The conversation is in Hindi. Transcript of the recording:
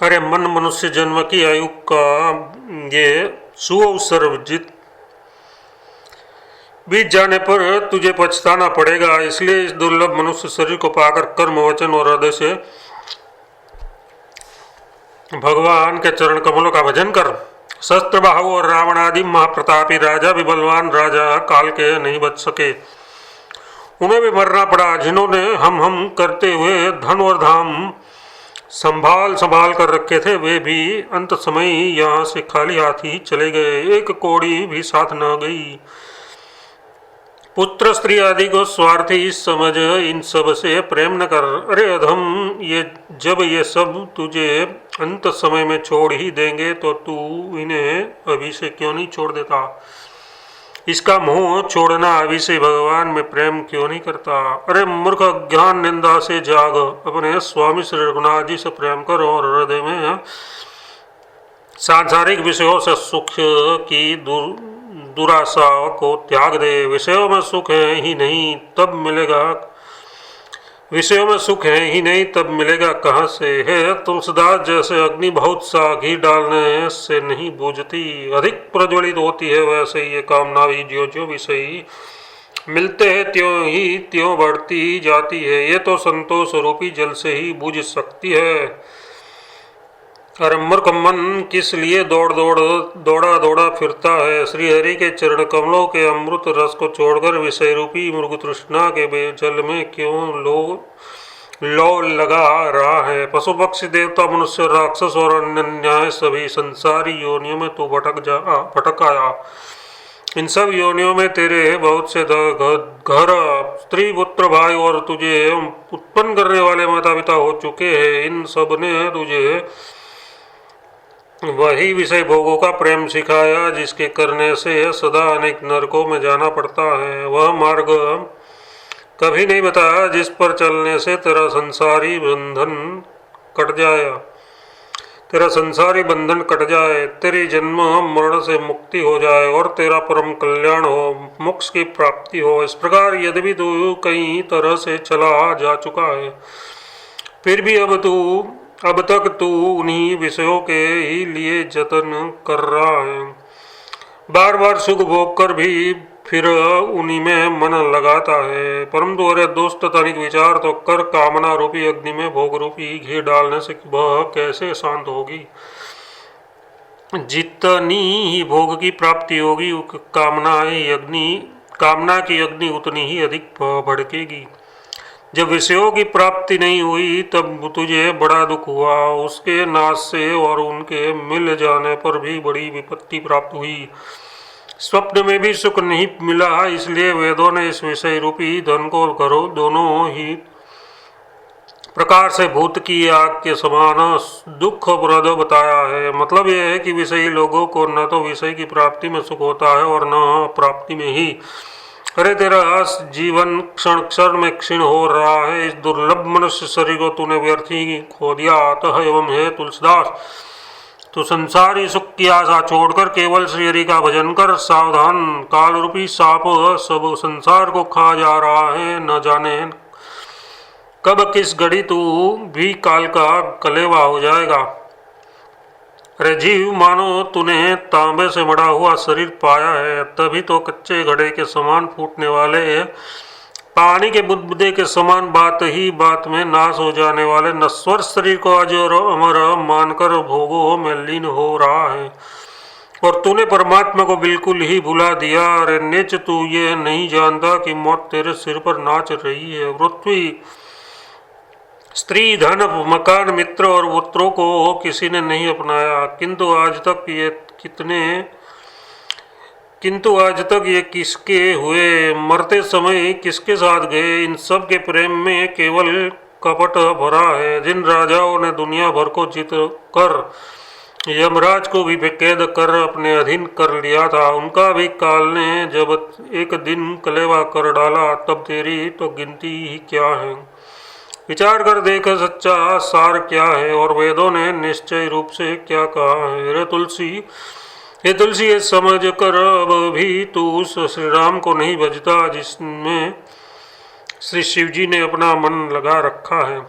अरे मन मनुष्य जन्म की आयु का ये सुअवसर बीत जाने पर तुझे पछताना पड़ेगा। इसलिए इस दुर्लभ मनुष्य शरीर को पाकर कर्म वचन और हृदय से भगवान के चरण कमलों का भजन कर। शस्त्र बाहु और रावण आदि महाप्रतापी राजा भी बलवान राजा काल के नहीं बच सके, उन्हें भी मरना पड़ा। जिन्होंने हम करते हुए धन और धाम संभाल संभाल कर रखे थे, वे भी अंत समय यहाँ से खाली हाथ ही चले गए, एक कौड़ी भी साथ न गई। पुत्र स्त्री आदि को स्वार्थी समझ इन सब से प्रेम न कर। अरे अधम, जब ये सब तुझे अंत समय में छोड़ ही देंगे तो तू इन्हें अभी से क्यों नहीं छोड़ देता? इसका मोह छोड़ना अभी से भगवान में प्रेम क्यों नहीं करता? अरे मूर्ख, ज्ञान निंदा से जाग, अपने स्वामी श्री रघुनाथ जी से प्रेम कर और हृदय में सांसारिक विषयों से सुख की दुराशा को त्याग दे। विषयों में सुख है ही नहीं तब मिलेगा, विषयों में सुख है ही नहीं तब मिलेगा कहाँ से? है तुलसीदास, जैसे अग्नि बहुत सा घी डालने से नहीं बुझती, अधिक प्रज्वलित होती है, वैसे ये कामना भी ज्यों ज्यों विषय मिलते हैं त्यों ही त्यों बढ़ती जाती है। ये तो संतोष रूपी जल से ही बुझ सकती है। अरे मूर्ख मन, किस लिए दौड़ा फिरता है? श्री हरि के चरण कमलों के अमृत रस को छोड़कर विषय रूपी मृग तृष्णा के जल में क्यों लो लगा रहा है? पशु पक्षी देवता मनुष्य राक्षस और अन्य न्याय सभी संसारी योनियों में तू भटक आया। इन सब योनियों में तेरे बहुत से घर, स्त्री, पुत्र, भाई और तुझे उत्पन्न करने वाले माता पिता हो चुके हैं। इन सब ने तुझे वही विषय भोगों का प्रेम सिखाया जिसके करने से सदा अनेक नरकों में जाना पड़ता है। वह मार्ग कभी नहीं बताया जिस पर चलने से तेरा संसारी बंधन कट जाए, तेरी जन्म मरण से मुक्ति हो जाए और तेरा परम कल्याण हो, मोक्ष की प्राप्ति हो। इस प्रकार यद्यपि तू कई तरह से चला जा चुका है, फिर भी अब तक तू उन्हीं विषयों के ही लिए जतन कर रहा है। बार बार सुख भोग कर भी फिर उन्हीं में मन लगाता है। परंतु अरे दोस्त, तनिक विचार तो कर, कामना रूपी अग्नि में भोग रूपी घी डालने से वह कैसे शांत होगी? जितनी ही भोग की प्राप्ति होगी कामना की अग्नि उतनी ही अधिक भड़केगी। जब विषयों की प्राप्ति नहीं हुई तब तुझे बड़ा दुख हुआ, उसके नाश से और उनके मिल जाने पर भी बड़ी विपत्ति प्राप्त हुई। स्वप्न में भी सुख नहीं मिला, इसलिए वेदों ने इस विषय रूपी धन को घरों दोनों ही प्रकार से भूत की आग के समान दुखप्रद बताया है। मतलब यह है कि विषयी लोगों को न तो विषय की प्राप्ति में सुख होता है और न प्राप्ति में ही। अरे तेरा जीवन क्षण क्षण में क्षीण हो रहा है, इस दुर्लभ मनुष्य शरीर को तूने व्यर्थ ही खो दिया। अतः एवं है तुलसीदास, तू संसारी सुख की आशा छोड़कर केवल श्री हरि का भजन कर। सावधान, काल रूपी साप सब संसार को खा जा रहा है, न जाने कब किस घड़ी तू भी काल का कलेवा हो जाएगा। अरे जीव, मानो तूने तांबे से मढ़ा हुआ शरीर पाया है, तभी तो कच्चे घड़े के समान फूटने वाले, पानी के बुदबुदे के समान बात ही बात में नाश हो जाने वाले नश्वर शरीर को आज और अमर मानकर भोगों में लीन हो रहा है। और तूने परमात्मा को बिल्कुल ही भुला दिया। अरे नीच, तू ये नहीं जानता कि मौत तेरे सिर पर नाच रही है। पृथ्वी, स्त्री, धन, मकान, मित्र और पुत्रों को किसी ने नहीं अपनाया, किंतु आज तक ये किसके हुए? मरते समय किसके साथ गए? इन सब के प्रेम में केवल कपट भरा है। जिन राजाओं ने दुनिया भर को जीत कर यमराज को भी कैद कर अपने अधीन कर लिया था, उनका भी काल ने जब एक दिन कलेवा कर डाला, तब तेरी तो गिनती ही क्या है? विचार कर देख, सच्चा सार क्या है और वेदों ने निश्चय रूप से क्या कहा है। हे तुलसी, ये समझ कर अब भी तू उस श्री राम को नहीं भजता जिसमें श्री शिव जी ने अपना मन लगा रखा है।